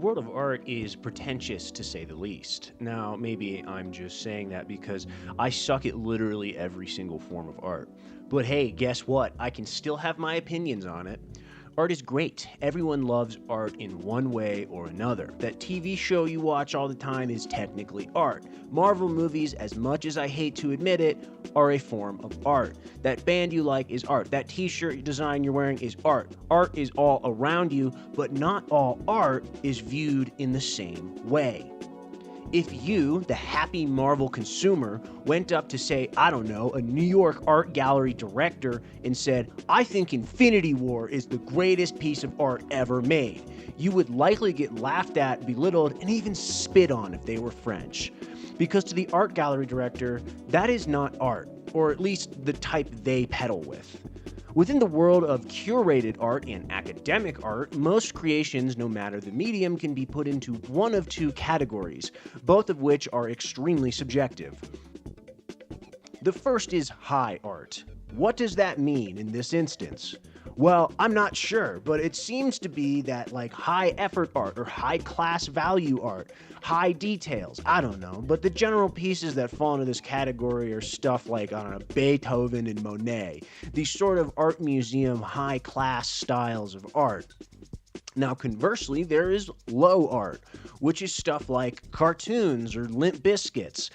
world of art is pretentious to say the least. Now, maybe I'm just saying that because I suck at literally every single form of art. But hey, guess what? I can still have my opinions on it. Art is great. Everyone loves art in one way or another. That TV show you watch all the time is technically art. Marvel movies, as much as I hate to admit it, are a form of art. That band you like is art. That t-shirt design you're wearing is art. Art is all around you, but not all art is viewed in the same way. If you, the happy Marvel consumer, went up to, say, I don't know, a New York art gallery director and said, I think Infinity War is the greatest piece of art ever made, you would likely get laughed at, belittled, and even spit on if they were French. Because to the art gallery director, that is not art, or at least the type they peddle with. Within the world of curated art and academic art, most creations, no matter the medium, can be put into one of two categories, both of which are extremely subjective. The first is high art. What does that mean in this instance? Well, I'm not sure, but it seems to be that like high effort art or high class value art, high details, I don't know, but the general pieces that fall into this category are stuff like, I don't know, Beethoven and Monet, these sort of art museum high class styles of art. Now, conversely, there is low art, which is stuff like cartoons or Limp Bizkits.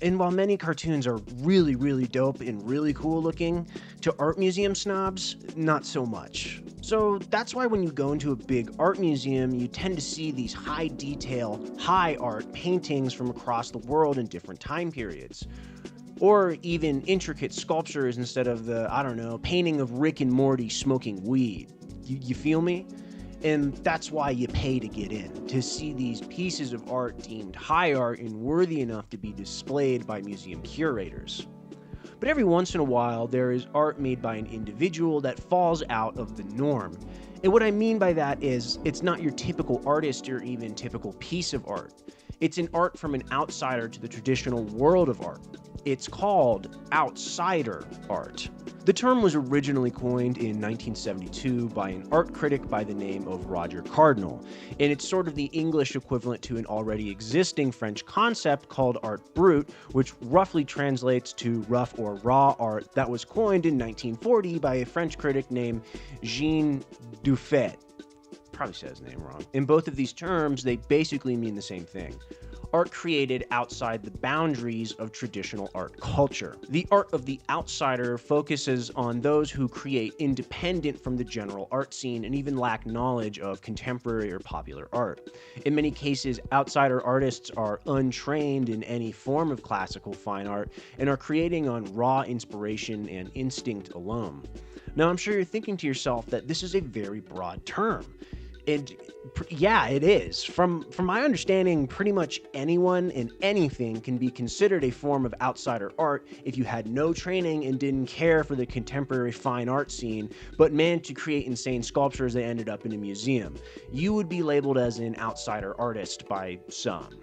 And while many cartoons are really, really dope and really cool looking, to art museum snobs, not so much. So that's why when you go into a big art museum, you tend to see these high detail, high art paintings from across the world in different time periods. Or even intricate sculptures instead of the, I don't know, painting of Rick and Morty smoking weed. You feel me? And that's why you pay to get in, to see these pieces of art deemed high art and worthy enough to be displayed by museum curators. But every once in a while, there is art made by an individual that falls out of the norm. And what I mean by that is, it's not your typical artist or even typical piece of art. It's an art from an outsider to the traditional world of art. It's called outsider art. The term was originally coined in 1972 by an art critic by the name of Roger Cardinal, and it's sort of the English equivalent to an already existing French concept called art brut, which roughly translates to rough or raw art that was coined in 1940 by a French critic named Jean Dufay. Probably said his name wrong. In both of these terms, they basically mean the same thing. Art created outside the boundaries of traditional art culture. The art of the outsider focuses on those who create independent from the general art scene and even lack knowledge of contemporary or popular art. In many cases, outsider artists are untrained in any form of classical fine art and are creating on raw inspiration and instinct alone. Now, I'm sure you're thinking to yourself that this is a very broad term. And yeah, it is. From my understanding, pretty much anyone and anything can be considered a form of outsider art if you had no training and didn't care for the contemporary fine art scene, but managed to create insane sculptures that ended up in a museum. You would be labeled as an outsider artist by some.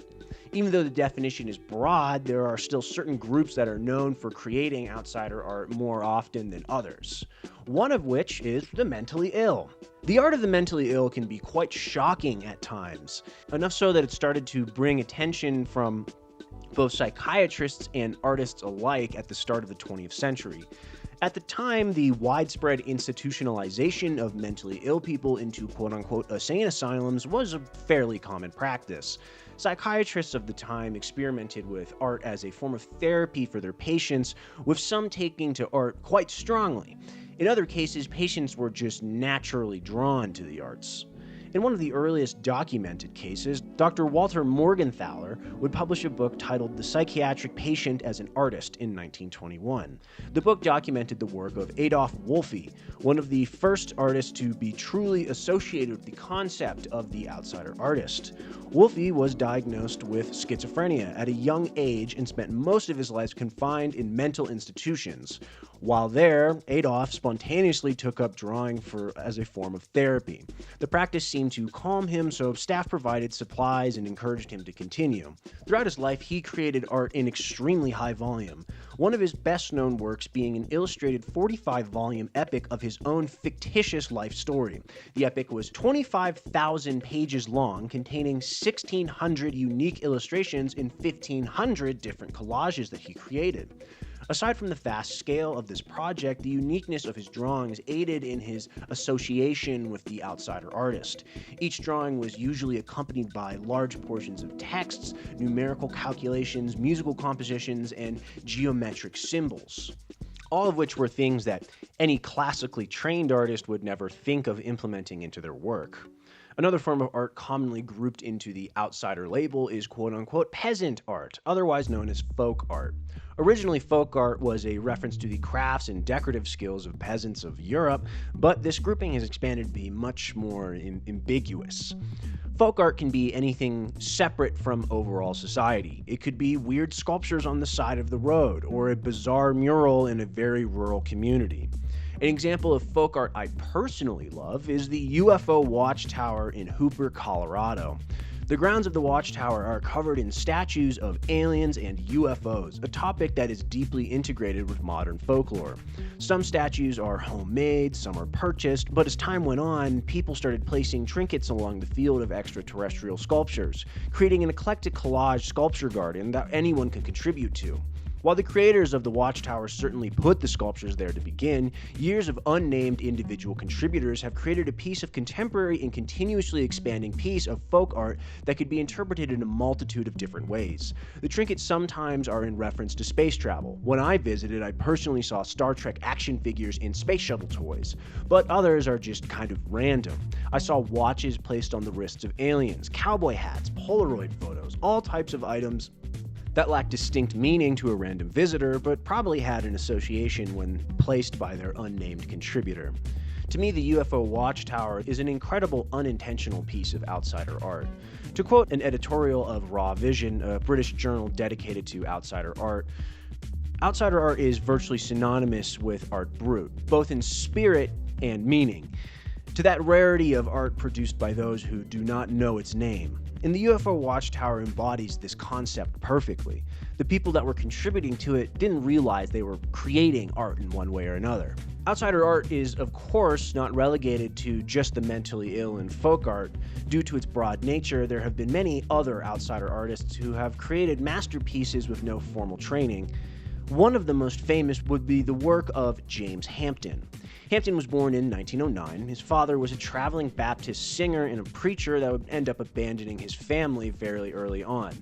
Even though the definition is broad, there are still certain groups that are known for creating outsider art more often than others. One of which is the mentally ill. The art of the mentally ill can be quite shocking at times, enough so that it started to bring attention from both psychiatrists and artists alike at the start of the 20th century. At the time, the widespread institutionalization of mentally ill people into quote-unquote insane asylums was a fairly common practice. Psychiatrists of the time experimented with art as a form of therapy for their patients, with some taking to art quite strongly. In other cases, patients were just naturally drawn to the arts. In one of the earliest documented cases, Dr. Walter Morgenthaler would publish a book titled The Psychiatric Patient as an Artist in 1921. The book documented the work of Adolf Wolfi, one of the first artists to be truly associated with the concept of the outsider artist. Wolfi was diagnosed with schizophrenia at a young age and spent most of his life confined in mental institutions. While there, Adolf spontaneously took up drawing as a form of therapy. The practice seemed to calm him, so staff provided supplies and encouraged him to continue. Throughout his life, he created art in extremely high volume. one of his best-known works being an illustrated 45-volume epic of his own fictitious life story. The epic was 25,000 pages long, containing 1,600 unique illustrations in 1,500 different collages that he created. Aside from the vast scale of this project, the uniqueness of his drawings aided in his association with the outsider artist. Each drawing was usually accompanied by large portions of texts, numerical calculations, musical compositions, and geometric symbols, all of which were things that any classically trained artist would never think of implementing into their work. Another form of art commonly grouped into the outsider label is quote-unquote peasant art, otherwise known as folk art. Originally, folk art was a reference to the crafts and decorative skills of peasants of Europe, but this grouping has expanded to be much more ambiguous. Folk art can be anything separate from overall society. It could be weird sculptures on the side of the road, or a bizarre mural in a very rural community. An example of folk art I personally love is the UFO Watchtower in Hooper, Colorado. The grounds of the Watchtower are covered in statues of aliens and UFOs, a topic that is deeply integrated with modern folklore. Some statues are homemade, some are purchased, but as time went on, people started placing trinkets along the field of extraterrestrial sculptures, creating an eclectic collage sculpture garden that anyone could contribute to. While the creators of the Watchtower certainly put the sculptures there to begin, years of unnamed individual contributors have created a piece of contemporary and continuously expanding piece of folk art that could be interpreted in a multitude of different ways. The trinkets sometimes are in reference to space travel. When I visited, I personally saw Star Trek action figures and space shuttle toys, but others are just kind of random. I saw watches placed on the wrists of aliens, cowboy hats, Polaroid photos, all types of items that lacked distinct meaning to a random visitor, but probably had an association when placed by their unnamed contributor. To me, the UFO Watchtower is an incredible unintentional piece of outsider art. To quote an editorial of Raw Vision, a British journal dedicated to outsider art is virtually synonymous with art brut, both in spirit and meaning, to that rarity of art produced by those who do not know its name. And the UFO Watchtower embodies this concept perfectly. The people that were contributing to it didn't realize they were creating art in one way or another. Outsider art is, of course, not relegated to just the mentally ill and folk art. Due to its broad nature, there have been many other outsider artists who have created masterpieces with no formal training. One of the most famous would be the work of James Hampton. Hampton was born in 1909. His father was a traveling Baptist singer and a preacher that would end up abandoning his family fairly early on.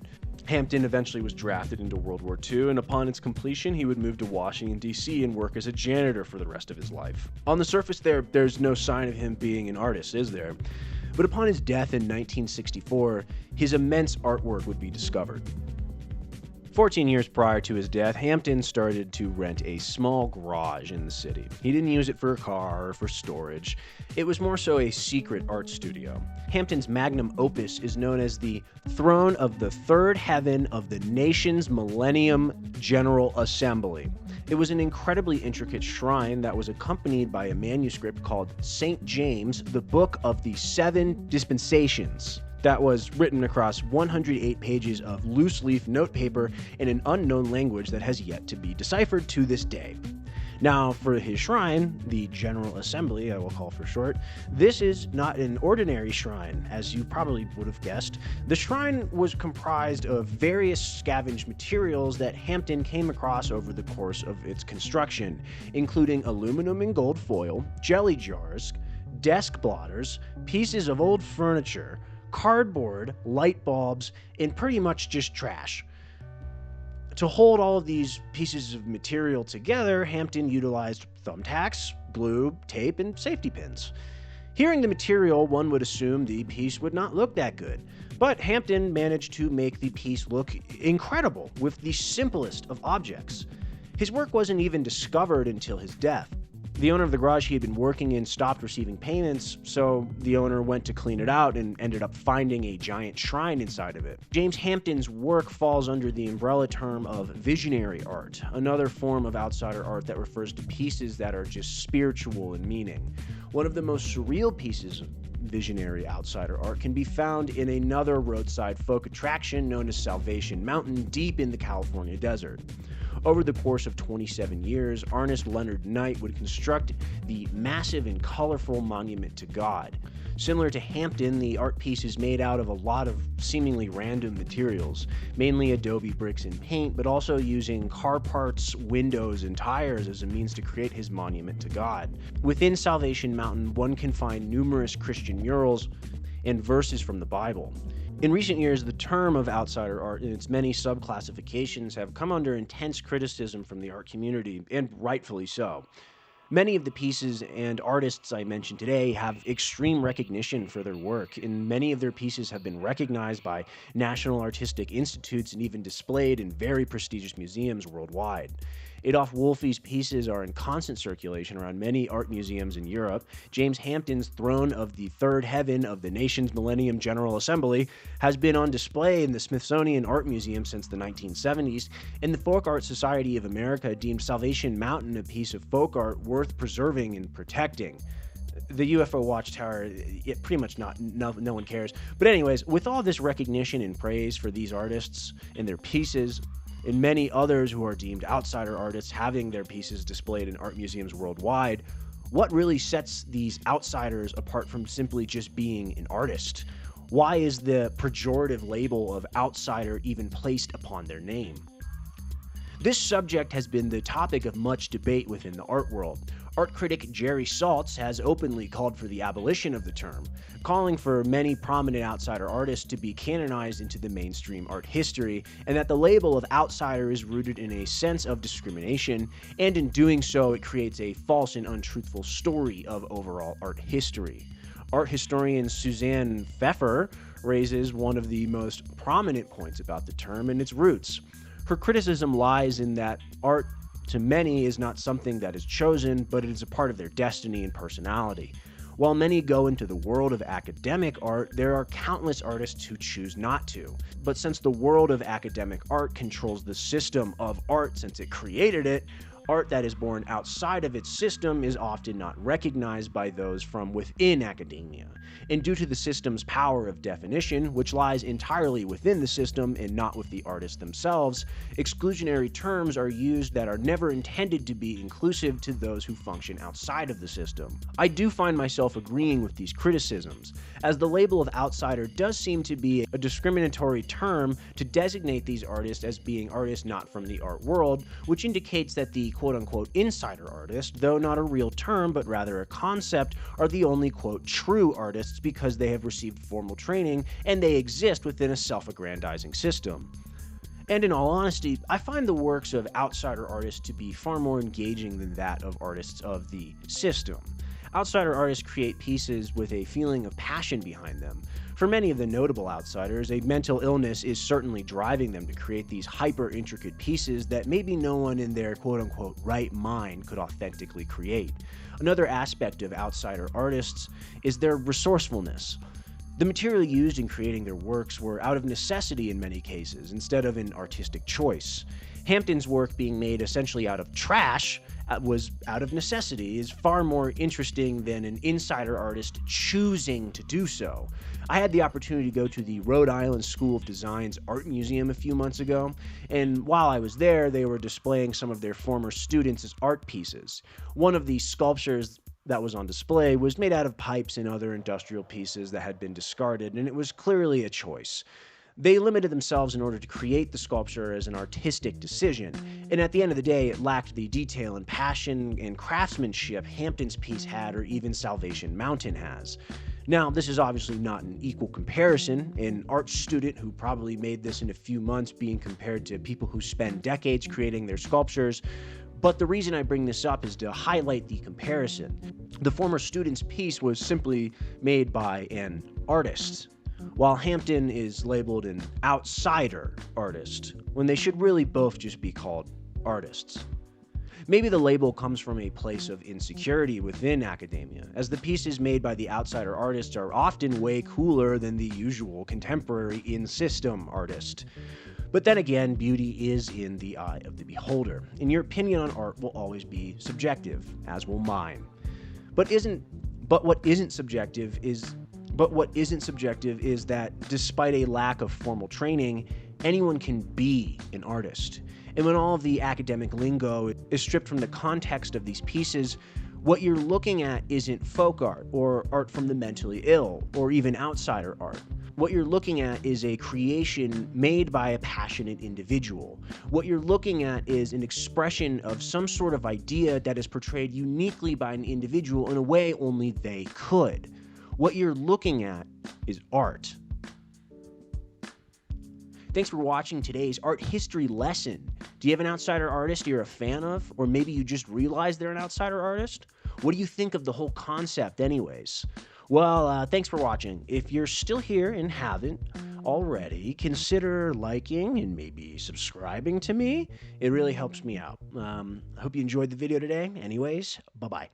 Hampton eventually was drafted into World War II, and upon its completion, he would move to Washington, D.C. and work as a janitor for the rest of his life. On the surface there's no sign of him being an artist, is there? But upon his death in 1964, his immense artwork would be discovered. 14 years prior to his death, Hampton started to rent a small garage in the city. He didn't use it for a car or for storage. It was more so a secret art studio. Hampton's magnum opus is known as the Throne of the Third Heaven of the Nation's Millennium General Assembly. It was an incredibly intricate shrine that was accompanied by a manuscript called St. James, the Book of the Seven Dispensations, that was written across 108 pages of loose-leaf notepaper in an unknown language that has yet to be deciphered to this day. Now, for his shrine, the General Assembly, I will call for short, this is not an ordinary shrine, as you probably would have guessed. The shrine was comprised of various scavenged materials that Hampton came across over the course of its construction, including aluminum and gold foil, jelly jars, desk blotters, pieces of old furniture, cardboard, light bulbs, and pretty much just trash. To hold all of these pieces of material together, Hampton utilized thumbtacks, glue, tape, and safety pins. Hearing the material, one would assume the piece would not look that good, but Hampton managed to make the piece look incredible with the simplest of objects. His work wasn't even discovered until his death. The owner of the garage he had been working in stopped receiving payments, so the owner went to clean it out and ended up finding a giant shrine inside of it. James Hampton's work falls under the umbrella term of visionary art, another form of outsider art that refers to pieces that are just spiritual in meaning. One of the most surreal pieces of visionary outsider art can be found in another roadside folk attraction known as Salvation Mountain deep in the California desert. Over the course of 27 years, artist Leonard Knight would construct the massive and colorful monument to God. Similar to Hampton, the art piece is made out of a lot of seemingly random materials, mainly adobe bricks and paint, but also using car parts, windows, and tires as a means to create his monument to God. Within Salvation Mountain, one can find numerous Christian murals and verses from the Bible. In recent years, the term of outsider art and its many subclassifications have come under intense criticism from the art community, and rightfully so. Many of the pieces and artists I mentioned today have extreme recognition for their work, and many of their pieces have been recognized by national artistic institutes and even displayed in very prestigious museums worldwide. Adolf Wolfe's pieces are in constant circulation around many art museums in Europe. James Hampton's Throne of the Third Heaven of the nation's Millennium General Assembly has been on display in the Smithsonian Art Museum since the 1970s, and the Folk Art Society of America deemed Salvation Mountain a piece of folk art worth preserving and protecting. The UFO Watchtower, it pretty much no one cares. But anyways, with all this recognition and praise for these artists and their pieces, and many others who are deemed outsider artists having their pieces displayed in art museums worldwide, what really sets these outsiders apart from simply just being an artist? Why is the pejorative label of outsider even placed upon their name? This subject has been the topic of much debate within the art world. Art critic Jerry Saltz has openly called for the abolition of the term, calling for many prominent outsider artists to be canonized into the mainstream art history, and that the label of outsider is rooted in a sense of discrimination, and in doing so it creates a false and untruthful story of overall art history. Art historian Suzanne Pfeffer raises one of the most prominent points about the term and its roots. Her criticism lies in that art to many is not something that is chosen, but it is a part of their destiny and personality. While many go into the world of academic art, there are countless artists who choose not to. But since the world of academic art controls the system of art since it created it, art that is born outside of its system is often not recognized by those from within academia. And due to the system's power of definition, which lies entirely within the system and not with the artists themselves, exclusionary terms are used that are never intended to be inclusive to those who function outside of the system. I do find myself agreeing with these criticisms, as the label of outsider does seem to be a discriminatory term to designate these artists as being artists not from the art world, which indicates that the quote-unquote insider artist, though not a real term but rather a concept, are the only quote true artists because they have received formal training and they exist within a self-aggrandizing system. And in all honesty, I find the works of outsider artists to be far more engaging than that of artists of the system. Outsider artists create pieces with a feeling of passion behind them. For many of the notable outsiders, a mental illness is certainly driving them to create these hyper-intricate pieces that maybe no one in their quote-unquote right mind could authentically create. Another aspect of outsider artists is their resourcefulness. The material used in creating their works were out of necessity in many cases, instead of an artistic choice. Hampton's work being made essentially out of trash was out of necessity is far more interesting than an insider artist choosing to do so. I had the opportunity to go to the Rhode Island School of Design's Art Museum a few months ago, and while I was there, they were displaying some of their former students as art pieces. One of the sculptures that was on display was made out of pipes and other industrial pieces that had been discarded, and it was clearly a choice. They limited themselves in order to create the sculpture as an artistic decision, and at the end of the day, it lacked the detail and passion and craftsmanship Hampton's piece had or even Salvation Mountain has. Now, this is obviously not an equal comparison, an art student who probably made this in a few months being compared to people who spend decades creating their sculptures, but the reason I bring this up is to highlight the comparison. The former student's piece was simply made by an artist, while Hampton is labeled an outsider artist, when they should really both just be called artists. Maybe the label comes from a place of insecurity within academia, as the pieces made by the outsider artists are often way cooler than the usual contemporary in-system artist. But then again, beauty is in the eye of the beholder, and your opinion on art will always be subjective, as will mine. But what isn't subjective is But what isn't subjective is that despite a lack of formal training, anyone can be an artist. And when all of the academic lingo is stripped from the context of these pieces, what you're looking at isn't folk art or art from the mentally ill or even outsider art. What you're looking at is a creation made by a passionate individual. What you're looking at is an expression of some sort of idea that is portrayed uniquely by an individual in a way only they could. What you're looking at is art. Thanks for watching today's art history lesson. Do you have an outsider artist you're a fan of? Or maybe you just realized they're an outsider artist? What do you think of the whole concept anyways? Well, thanks for watching. If you're still here and haven't already, consider liking and maybe subscribing to me. It really helps me out. I hope you enjoyed the video today. Anyways, bye-bye.